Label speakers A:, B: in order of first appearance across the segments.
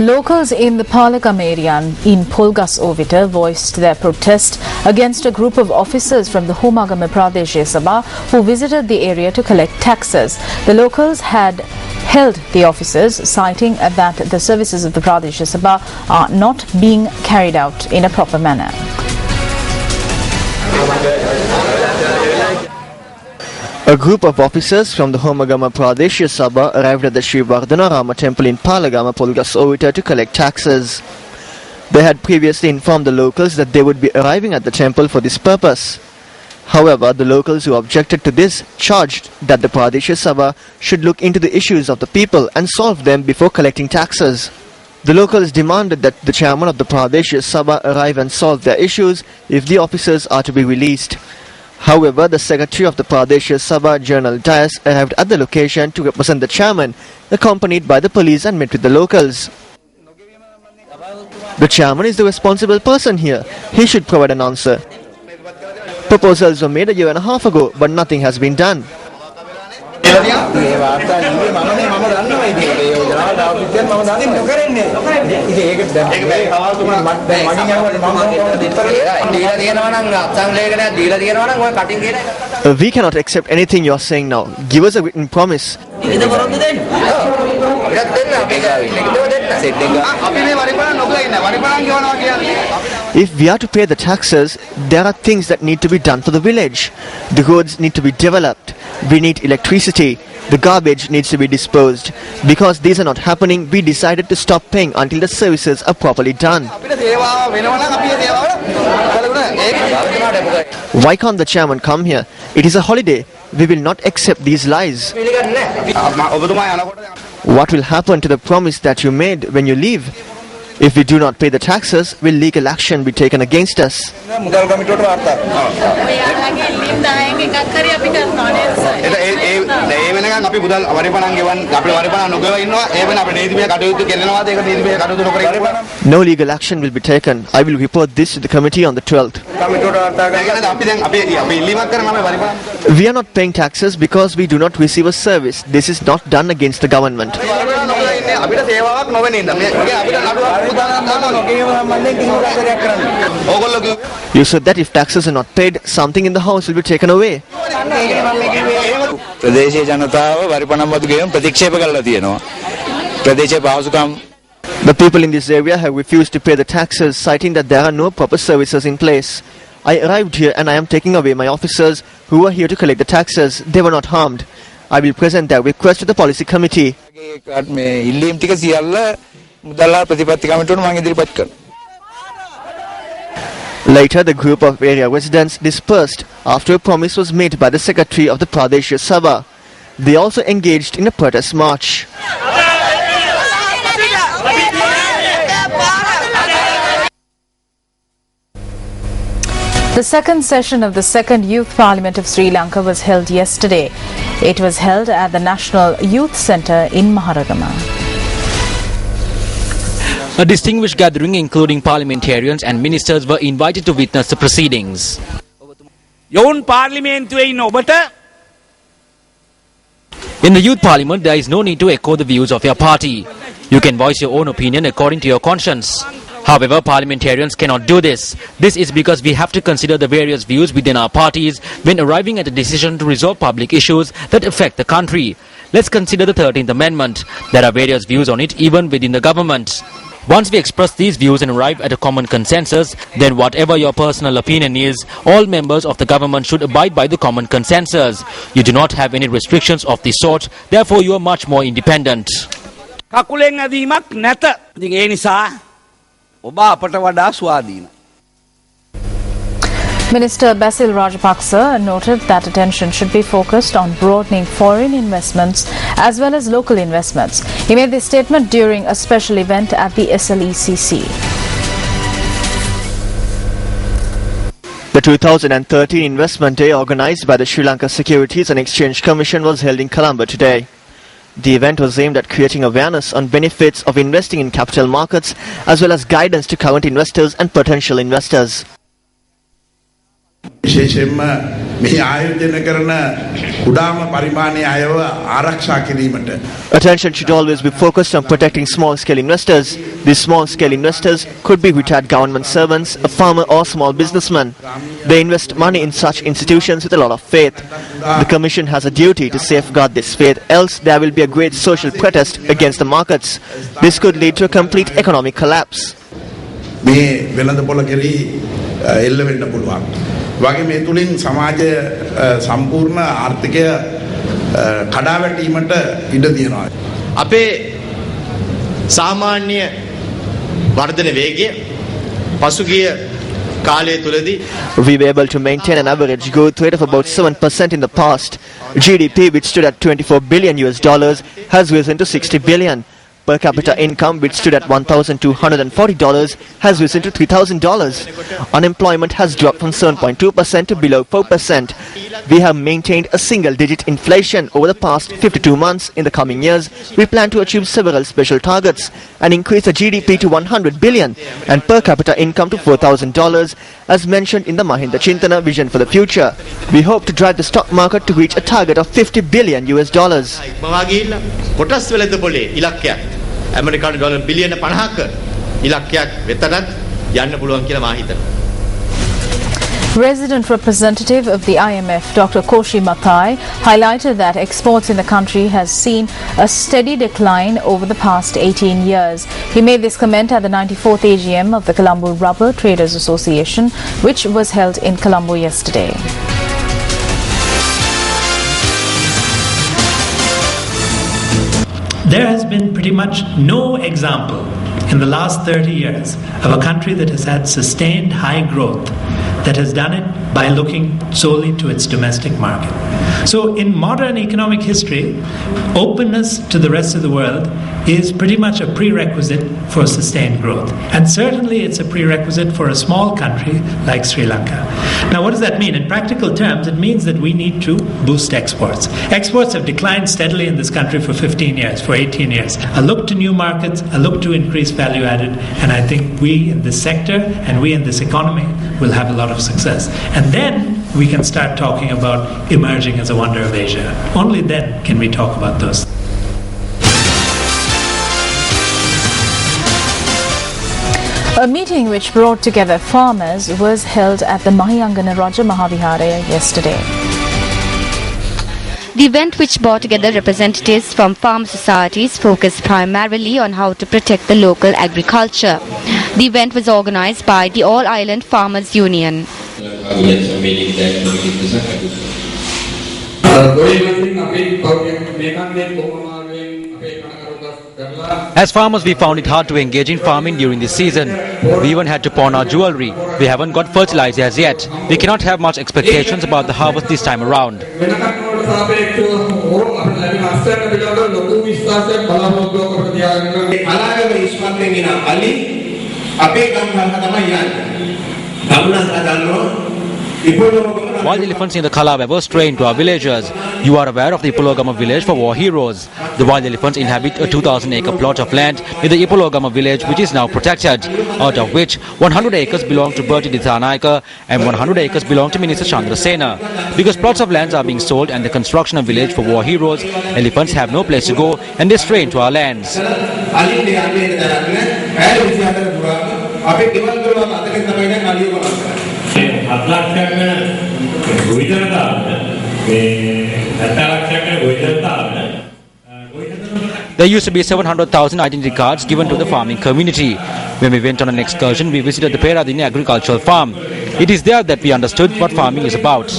A: Locals in the Palagam area in Polgas Ovita voiced their protest against a group of officers from the Homagama Pradeshya Sabha who visited the area to collect taxes. The locals had held the officers, citing that the services of the Pradeshya Sabha are not being carried out in a proper manner.
B: A group of officers from the Homagama Pradeshya Sabha arrived at the Sri Vardhanarama temple in Palagama, Polgas Ovita to collect taxes. They had previously informed the locals that they would be arriving at the temple for this purpose. However, the locals who objected to this charged that the Pradeshya Sabha should look into the issues of the people and solve them before collecting taxes. The locals demanded that the chairman of the Pradeshya Sabha arrive and solve their issues if the officers are to be released. However, the secretary of the Pradeshya Sabha, General Dias, arrived at the location to represent the chairman, accompanied by the police, and met with the locals. The chairman is the responsible person here. He should provide an answer. Proposals were made a year and a half ago, but nothing has been done. We cannot accept anything you are saying now. Give us a written promise. If we are to pay the taxes, there are things that need to be done for the village. The roads need to be developed. We need electricity. The garbage needs to be disposed. Because these are not happening, we decided to stop paying until the services are properly done. Why can't the chairman come here? It is a holiday. We will not accept these lies. What will happen to the promise that you made when you leave? If we do not pay the taxes, will legal action be taken against us? No legal action will be taken. I will report this to the committee on the 12th. We are not paying taxes because we do not receive a service. This is not done against the government. You said that if taxes are not paid, something in the house will be taken away. The people in this area have refused to pay the taxes, citing that there are no proper services in place. I arrived here and I am taking away my officers who were here to collect the taxes. They were not harmed. I will present their request to the policy committee. Later, the group of area residents dispersed after a promise was made by the secretary of the Pradeshya Sabha. They also engaged in a protest march.
A: The second session of the Second Youth Parliament of Sri Lanka was held yesterday. It was held at the National Youth Centre in Maharagama.
C: A distinguished gathering including parliamentarians and ministers were invited to witness the proceedings. In the Youth Parliament, there is no need to echo the views of your party. You can voice your own opinion according to your conscience. However, parliamentarians cannot do this. This is because we have to consider the various views within our parties when arriving at a decision to resolve public issues that affect the country. Let's consider the 13th Amendment. There are various views on it even within the government. Once we express these views and arrive at a common consensus, then whatever your personal opinion is, all members of the government should abide by the common consensus. You do not have any restrictions of this sort, therefore you are much more independent.
A: Minister Basil Rajapaksa noted that attention should be focused on broadening foreign investments as well as local investments. He made this statement during a special event at the SLECC.
B: The 2013 Investment Day organized by the Sri Lanka Securities and Exchange Commission was held in Colombo today. The event was aimed at creating awareness on benefits of investing in capital markets as well as guidance to current investors and potential investors.
D: මේ ආයෝජන කරන කුඩාම පරිමාණයේ අයව ආරක්ෂා කිරීමට
B: Attention should always be focused on protecting small-scale investors. These small-scale investors could be retired government servants, a farmer or small businessman. They invest money in such institutions with a lot of faith. The Commission has a duty to safeguard this faith, else there will be a great social protest against the markets. This could lead to a complete economic collapse.
D: මේ වෙළඳපොළ කෙරෙහි එල්ල වෙන්න පුළුවන්. වගේ මේ තුලින් සමාජය සම්පූර්ණ ආර්ථිකය කඩාවැටීමට ඉඩ තියෙනවා.
E: අපේ සාමාන්‍ය වර්ධන වේගය පසුගිය කාලය තුලදී
B: We were able to maintain an average growth rate of about 7% in the past. GDP, which stood at $24 billion has risen to $60 billion. Per capita income, which stood at $1,240, has risen to $3,000. Unemployment has dropped from 7.2% to below 4%. We have maintained a single-digit inflation over the past 52 months. In the coming years, we plan to achieve several special targets and increase the GDP to $100 billion and per capita income to $4,000, as mentioned in the Mahinda Chintana Vision for the Future. We hope to drive the stock market to reach a target of $50 billion.
E: කොටස් වෙළඳපොලේ ඉලක්කයක් ඇමරිකානු dollar බිලියන 50ක ඉලක්කයක් වෙතටත් යන්න පුළුවන් කියලා මා හිතනවා.
A: Resident representative of the IMF, Dr. Koshi Mathai, highlighted that exports in the country has seen a steady decline over the past 18 years. He made this comment at the 94th AGM of the Colombo Rubber Traders Association, which was held in Colombo yesterday.
F: There has been pretty much no example in the last 30 years of a country that has had sustained high growth that has done it by looking solely to its domestic market. So in modern economic history, openness to the rest of the world is pretty much a prerequisite for sustained growth. And certainly it's a prerequisite for a small country like Sri Lanka. Now, what does that mean? In practical terms, it means that we need to boost exports. Exports have declined steadily in this country for 15 years, for 18 years. A look to new markets, a look to increase value added, and I think we in this sector and we in this economy will have a lot of success. And then we can start talking about emerging as a wonder of Asia. Only then can we talk about those.
A: A meeting which brought together farmers was held at the Mahiyangana Raja Mahaviharaya yesterday.
G: The event, which brought together representatives from farm societies, focused primarily on how to protect the local agriculture. The event was organized by the All Island Farmers Union.
C: As farmers, we found it hard to engage in farming during this season. We even had to pawn our jewelry. We haven't got fertilizer as yet. We cannot have much expectations about the harvest this time around. While the elephants in the Kalaba were strange to our villagers, you are aware of the Ipologama village for war heroes. The wild elephants inhabit a 2,000-acre plot of land near the Ipologama village, which is now protected, out of which 100 acres belong to Bertie Dithanayaka and 100 acres belong to Minister Chandra Sena. Because plots of lands are being sold and the construction of village for war heroes, elephants have no place to go and they stray into our lands. There used to be 700,000 identity cards given to the farming community. When we went on an excursion, we visited the Peradini agricultural farm. It is there that we understood what farming is about.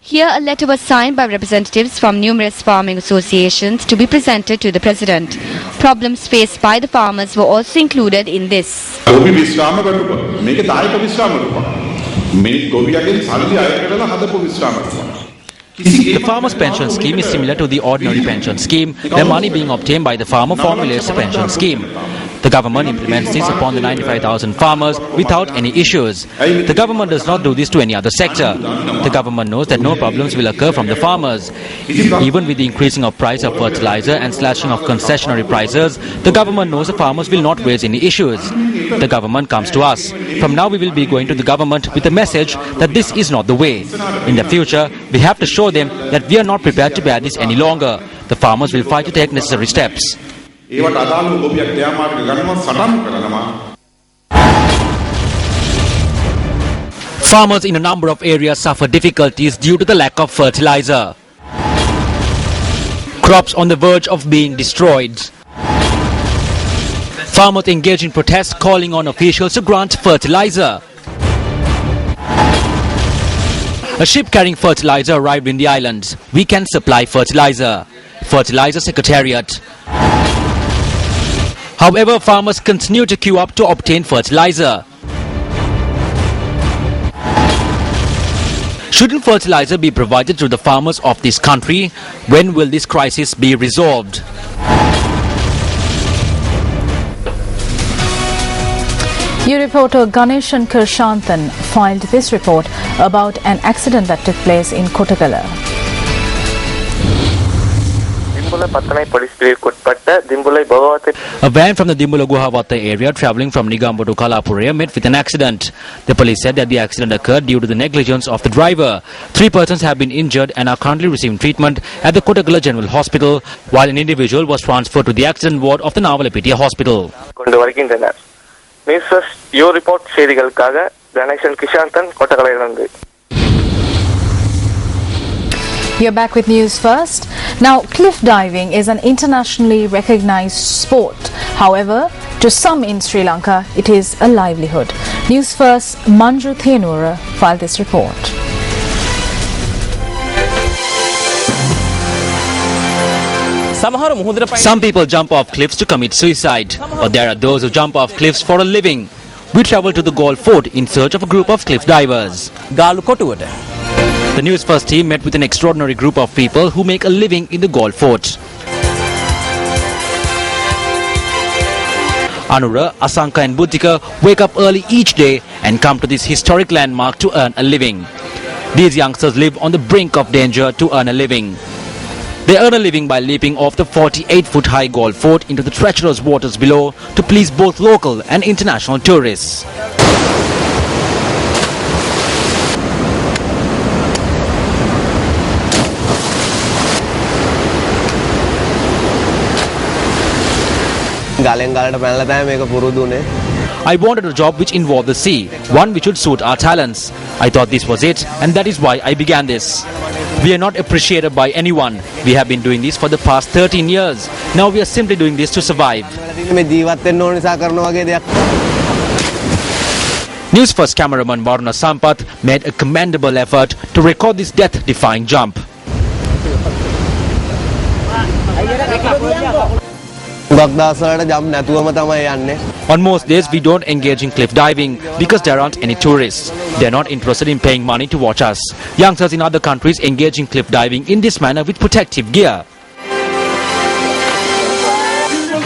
G: Here, a letter was signed by representatives from numerous farming associations to be presented to the President. Problems faced by the farmers were also included in this.
C: The farmer's pension scheme is similar to the ordinary pension scheme. The money being obtained by the farmer formulates the pension scheme. The government implements this upon the 95,000 farmers without any issues. The government does not do this to any other sector. The government knows that no problems will occur from the farmers. Even with the increasing of price of fertilizer and slashing of concessionary prices, the government knows the farmers will not raise any issues. The government comes to us. From now we will be going to the government with a message that this is not the way. In the future, we have to show them that we are not prepared to bear this any longer. The farmers will fight to take necessary steps. Farmers in a number of areas suffer difficulties due to the lack of fertilizer. Crops on the verge of being destroyed. Farmers engage in protests calling on officials to grant fertilizer. A ship carrying fertilizer arrived in the islands. We can supply fertilizer. Fertilizer Secretariat. However, farmers continue to queue up to obtain fertilizer. Shouldn't fertilizer be provided to the farmers of this country? When will this crisis be resolved?
A: You reporter Ganeshan Kirshanthan filed this report about an accident that took place in Kottagala.
C: A van from the Dimbula Guhavatta area travelling from Negombo to Kalapura met with an accident. The police said that the accident occurred due to the negligence of the driver. 3 persons have been injured and are currently receiving treatment at the Kottagala General Hospital, while an individual was transferred to the accident ward of the Navalapitiya Hospital.
H: News First, your report செய்திகளுக்காக Ganesan Kishanthan கோட்டகலையிலிருந்து.
A: You're back with News First. Now, cliff diving is an internationally recognized sport. However, to some in Sri Lanka, it is a livelihood. News First, Manju Thenura filed this report.
C: Some people jump off cliffs to commit suicide, but there are those who jump off cliffs for a living. We travel to the Galle Fort in search of a group of cliff divers. The News First team met with an extraordinary group of people who make a living in the Galle Fort. Anura, Asanka and Buddhika wake up early each day and come to this historic landmark to earn a living. These youngsters live on the brink of danger to earn a living. They earn a living by leaping off the 48-foot high Galle Fort into the treacherous waters below to please both local and international tourists. I wanted a job which involved the sea, one which would suit our talents. I thought this was it, and that is why I began this. We are not appreciated by anyone. We have been doing this for the past 13 years. Now we are simply doing this to survive. News First cameraman Varuna Sampath made a commendable effort to record this death-defying jump. On most days, we don't engage in cliff diving because there aren't any tourists. They are not interested in paying money to watch us. Youngsters in other countries engage in cliff diving in this manner with protective gear.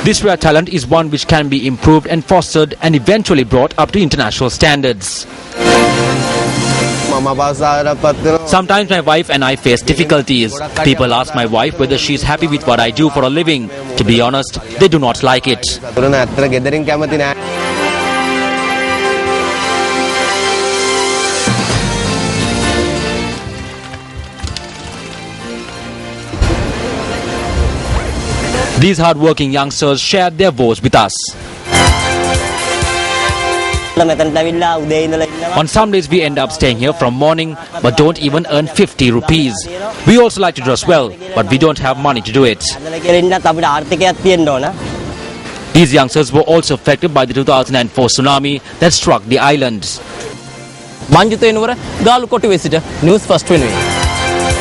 C: This rare talent is one which can be improved and fostered and eventually brought up to international standards. Sometimes my wife and I face difficulties. People ask my wife whether she is happy with what I do for a living. To be honest, they do not like it. These hard-working youngsters shared their woes with us. On some days we end up staying here from morning but don't even earn 50 rupees. We also like to dress well, but we don't have money to do it. These youngsters were also affected by the 2004 tsunami that struck the islands.
I: Manju Thenura, Galle Fort, News First.